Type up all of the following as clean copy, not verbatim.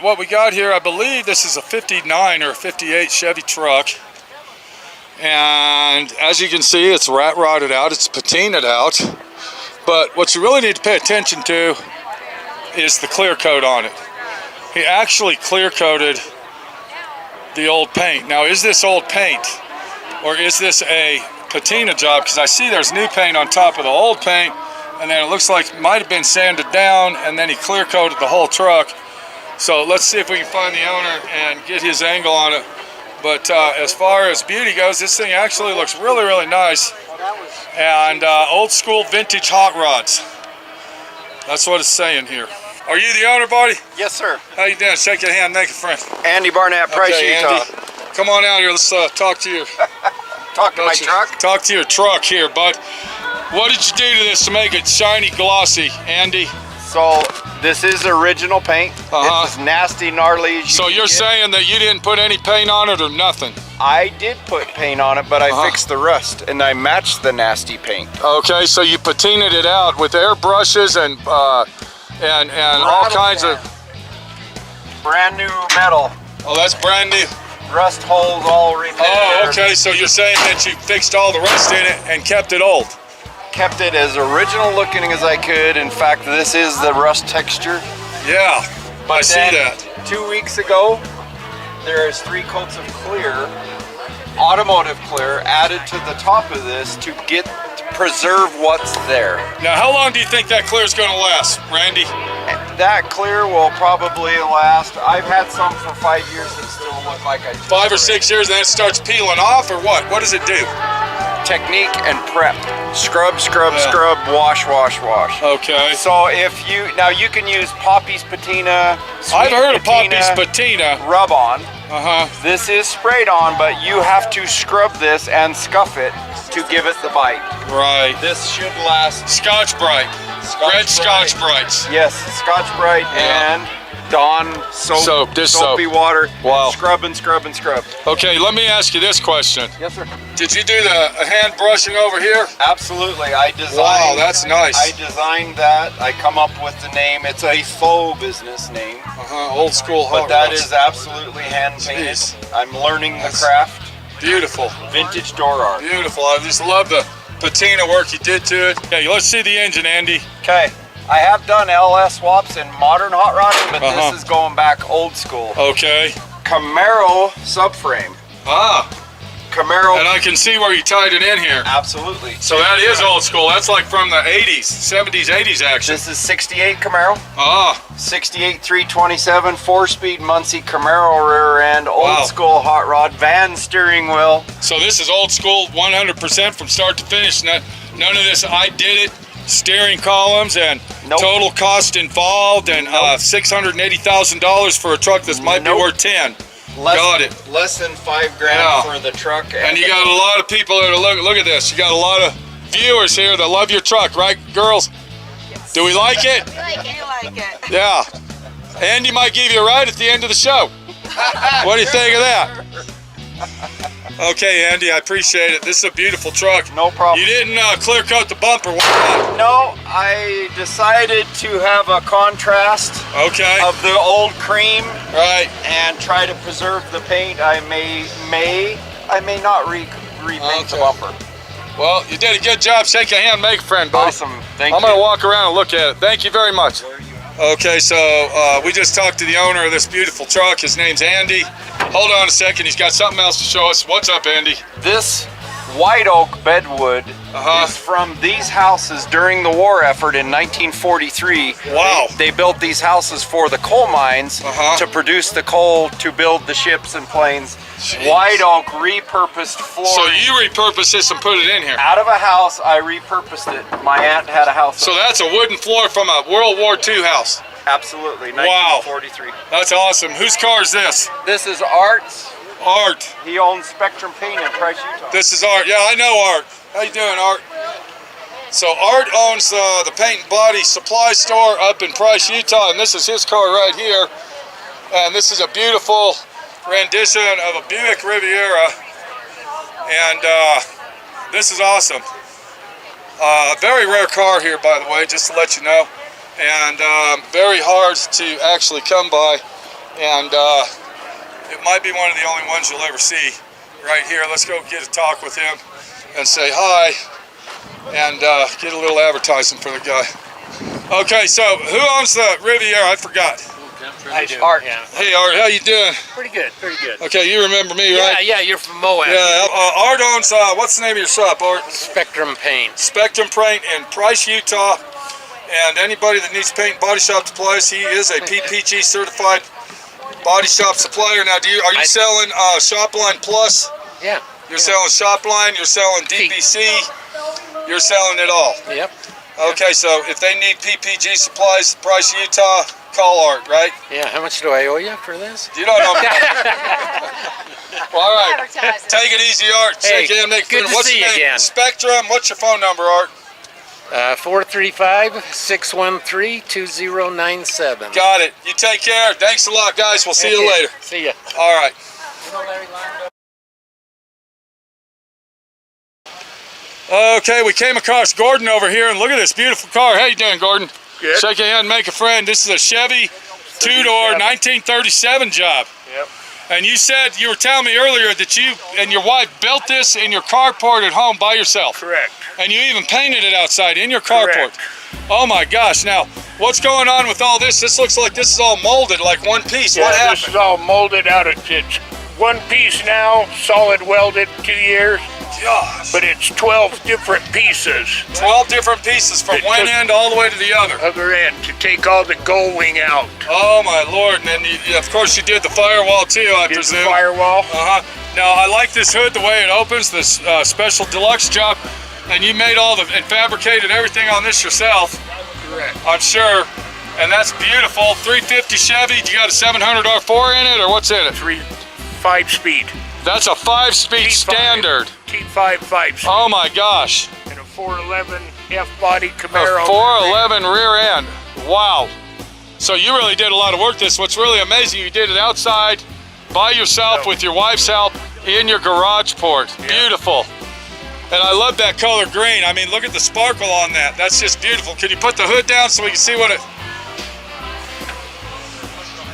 What we got here, I believe this is a 59 or 58 Chevy Truck, and as you can see, it's rat rotted out, it's patinaed out, but what you really need to pay attention to is the clear coat on it. He actually clear coated the old paint. Now, is this old paint or is this a patina job? Because I see there's new paint on top of the old paint, and then it looks like it might have been sanded down, and then he clear coated the whole truck. So let's see if we can find the owner and get his angle on it. But as far as beauty goes, this thing actually looks really, really nice. And old school vintage hot rods. That's what it's saying here. Are you the owner, buddy? Yes, sir. How you doing? Shake your hand, make a friend. Andy Barnett, Price, okay, Utah. Andy, come on out here. Let's talk to you. Talk to my truck? Talk to your truck here, bud. What did you do to this to make it shiny, glossy, Andy? So this is original paint. It's nasty, gnarly. So you're saying that you didn't put any paint on it or nothing? I did put paint on it, but I fixed the rust and I matched the nasty paint. Okay, so you patinaed it out with airbrushes and all kinds of brand new metal. Oh, that's brand new. Rust holes all repaired. Oh, okay. So you're saying that you fixed all the rust in it and kept it old? Kept it as original looking as I could. In fact, this is the rust texture. Yeah, I see that. 2 weeks ago, there's 3 coats of clear, automotive clear, added to the top of this to preserve what's there. Now, how long do you think that clear is going to last, Randy? That clear will probably last. I've had some for 5 years and still look like I just 5 or 6 years, and then it starts peeling off, or what? What does it do? Technique and prep. Scrub, scrub, scrub, wash, wash, wash. Okay. So if now you can use Poppy's patina. I've heard of Poppy's patina. Rub on. This is sprayed on, but you have to scrub this and scuff it to give it the bite. Right. This should last. Scotch Brite. Red Scotch Brites. Yes, Scotch Brite and Dawn soapy water. Wow. Scrub and scrub and scrub. Okay, let me ask you this question. Yes, sir. Did you do the hand brushing over here? Absolutely. I designed. Wow, that's nice. I designed that. I come up with the name. It's a faux business name. Old school hot But that rods. is absolutely hand painted. I'm learning the craft. Beautiful. Vintage door art. Beautiful. I just love the patina work you did to it. Okay, let's see the engine, Andy. Okay. I have done LS swaps in modern hot rodding, but this is going back old school. Okay. Camaro subframe. Camaro. And I can see where you tied it in here. Absolutely. So that is old school. That's like from the 80s, 70s, 80s actually. This is 68 Camaro. 68 327, 4-speed Muncie Camaro rear end, old school hot rod, van steering wheel. So this is old school 100% from start to finish. None of this I did it. Steering columns and total cost involved and $680,000 for a truck that might be worth 10. Got it. Less than $5 grand for the truck. And you got a lot of people that are look at this. You got a lot of viewers here that love your truck, right, girls? Yes. Do we like it? We like it. We like it. Yeah. Andy might give you a ride at the end of the show. What do you think of that? Okay, Andy, I appreciate it. This is a beautiful truck. No problem. You didn't clear coat the bumper, why not? No, I decided to have a contrast of the old cream, and try to preserve the paint. I may not repaint the bumper. Well, you did a good job. Shake a hand, make a friend, buddy. Awesome. Thank you. I'm gonna walk around and look at it. Thank you very much. Okay, so we just talked to the owner of this beautiful truck. His name's Andy. Hold on a second, he's got something else to show us. What's up, Andy? This white oak bedwood is from these houses during the war effort in 1943. Wow. They built these houses for the coal mines to produce the coal to build the ships and planes. Jeez. White oak repurposed flooring. So you repurposed this and put it in here? Out of a house, I repurposed it. My aunt had a house. So that's a wooden floor from a World War II house? Absolutely, 1943. Wow. That's awesome. Whose car is this? This is Art's. Art. He owns Spectrum Paint in Price, Utah. This is Art. Yeah, I know Art. How you doing, Art? So Art owns the paint and body supply store up in Price, Utah, and this is his car right here. And this is a beautiful rendition of a Buick Riviera, and this is awesome. A very rare car here, by the way, just to let you know, and very hard to actually come by, and it might be one of the only ones you'll ever see right here. Let's go get a talk with him and say hi and get a little advertising for the guy. Okay, so who owns the Riviera? I forgot. I do. Art. Yeah. Hey Art, how you doing? Pretty good, pretty good. Okay, you remember me, right? Yeah, you're from Moab. Yeah, Art owns, what's the name of your shop, Art? Spectrum Paint. Spectrum Paint in Price, Utah. And anybody that needs paint and body shop supplies, he is a PPG certified body shop supplier. Now, are you selling Shopline Plus? Yeah. You're selling Shopline, you're selling DPC, you're selling it all. Yep. Okay, so if they need PPG supplies, Price, Utah, call Art, right? Yeah, how much do I owe you for this? You don't know. Well, all right. Take it easy, Art. Hey, Shake hand, make good to see you again. Spectrum, what's your phone number, Art? 435-613-2097. Got it. You take care. Thanks a lot, guys. We'll see you later. See ya. All right. Okay, we came across Gordon over here, and look at this beautiful car. How you doing, Gordon? Good. Shake your hand, make a friend. This is a Chevy two-door 1937 job. Yep. And you said, you were telling me earlier that you and your wife built this in your carport at home by yourself. Correct. And you even painted it outside in your carport. Correct. Oh my gosh. Now, what's going on with all this? This looks like this is all molded like one piece. Yeah, what happened? this is all molded out. It's one piece now, solid welded, 2 years. Gosh. But it's 12 different pieces. 12 different pieces from one end all the way to the other. Other end to take all the gull wing out. Oh my Lord. And then, of course, you did the firewall too, I presume. The firewall. Now, I like this hood, the way it opens, this special deluxe job. And you made all the, and fabricated everything on this yourself. Correct. I'm sure. And that's beautiful. 350 Chevy. You got a 700 R4 in it, or what's in it? 5-speed. That's a 5-speed standard. T5 5-speed. Oh my gosh. And a 411 F-body Camaro. A 411 rear end. Wow. So you really did a lot of work. What's really amazing, you did it outside by yourself with your wife's help in your garage port. Yeah. Beautiful. And I love that color green. I mean, look at the sparkle on that. That's just beautiful. Can you put the hood down so we can see what it...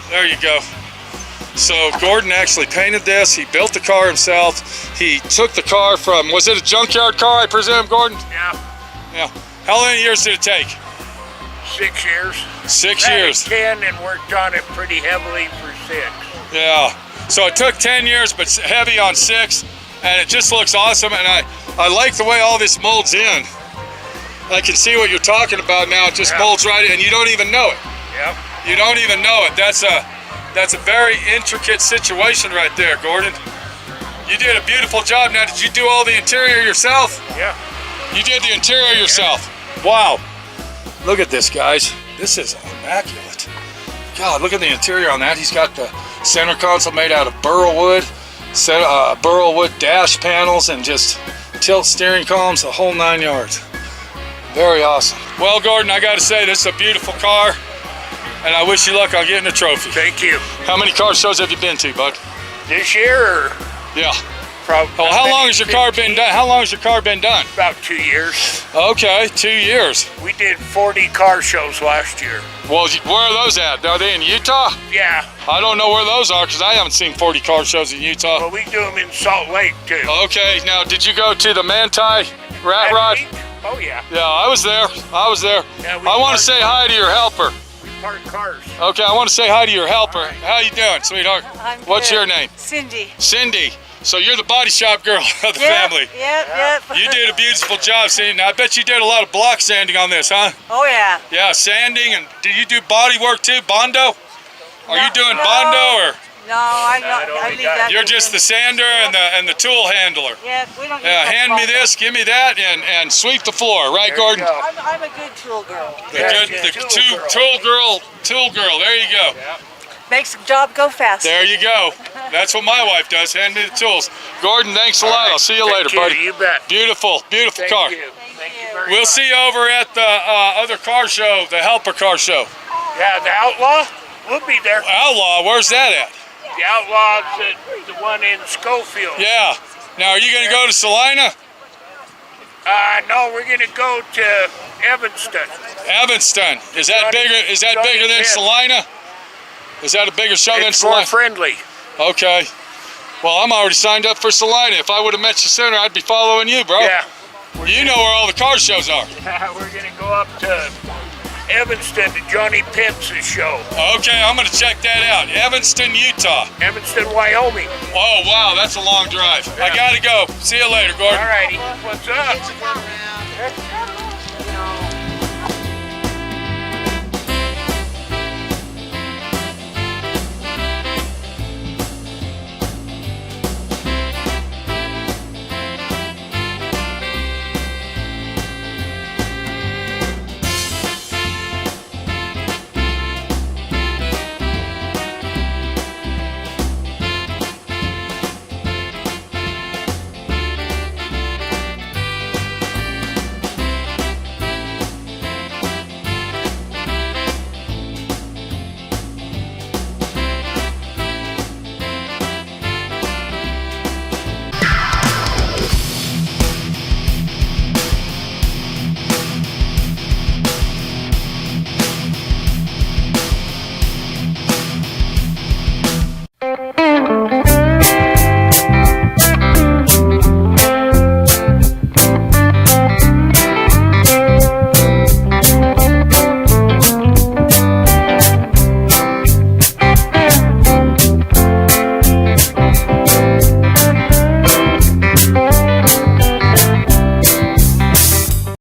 There you go. So Gordon actually painted this. He built the car himself. He took the car from, was it a junkyard car, I presume, Gordon? Yeah. Yeah. How many years did it take? 6 years. 6 years. 10 and worked on it pretty heavily for 6. Yeah. So it took 10 years, but heavy on 6, and it just looks awesome. And I like the way all this molds in. I can see what you're talking about now. It just molds right in, and you don't even know it. Yep. You don't even know it. That's a very intricate situation right there, Gordon. You did a beautiful job. Now, did you do all the interior yourself? Yeah. You did the interior yourself. Wow. Look at this, guys. This is immaculate. God, look at the interior on that. He's got the center console made out of burl wood, burl wood dash panels, and just tilt steering columns, the whole 9 yards. Very awesome. Well, Gordon, I got to say, this is a beautiful car, and I wish you luck on getting a trophy. Thank you. How many car shows have you been to, bud? This year? Or yeah. Probably. Oh, how long has your car been done? How long has your car been done? About 2 years. Okay, 2 years. We did 40 car shows last year. Well, where are those at? Are they in Utah? Yeah. I don't know where those are because I haven't seen 40 car shows in Utah. Well, we do them in Salt Lake too. Okay, now did you go to the Manti Rat Rod? Oh yeah. Yeah, I was there. Yeah, I want to say hi to your helper. We park cars. Okay, I want to say hi to your helper. Right. How you doing, sweetheart? I'm What's good. your name? Cindy. Cindy. So you're the body shop girl of the family. Yep. You did a beautiful job, see. Now I bet you did a lot of block sanding on this, huh? Oh yeah. Yeah, sanding, and do you do body work too, Bondo? Are you doing No. Bondo, or No, I leave that. you're to just him. the sander and the tool handler? Yeah, we don't. Yeah, use that hand me Bondo. this, give me that, and sweep the floor, right, There you Gordon? go. I'm a good tool girl. The tool girl. There you go. Makes the job go fast. There you go. That's what my wife does. Hand me the tools. Gordon, thanks a lot. I'll see you later, Thank buddy. You bet. Beautiful Thank car. you. Thank you very We'll much. see you over at the other car show, the Helper car show. Yeah, the Outlaw. We'll be there. Outlaw, where's that at? The Outlaw's the one in Schofield. Yeah. Now, are you going to go to Salina? No, we're gonna go to Evanston. Evanston. Is that Johnny- bigger? Is that Johnny bigger than Pitt. Salina? Is that a bigger show than It's more Salina? friendly. Okay. Well, I'm already signed up for Salina. If I would have met you sooner, I'd be following you, bro. Yeah. You know where all the car shows are. We're gonna go up to Evanston to Johnny Pence's show. Okay, I'm going to check that out. Evanston, Utah. Evanston, Wyoming. Oh, wow, that's a long drive. I got to go. See you later, Gordon. Alrighty. What's up?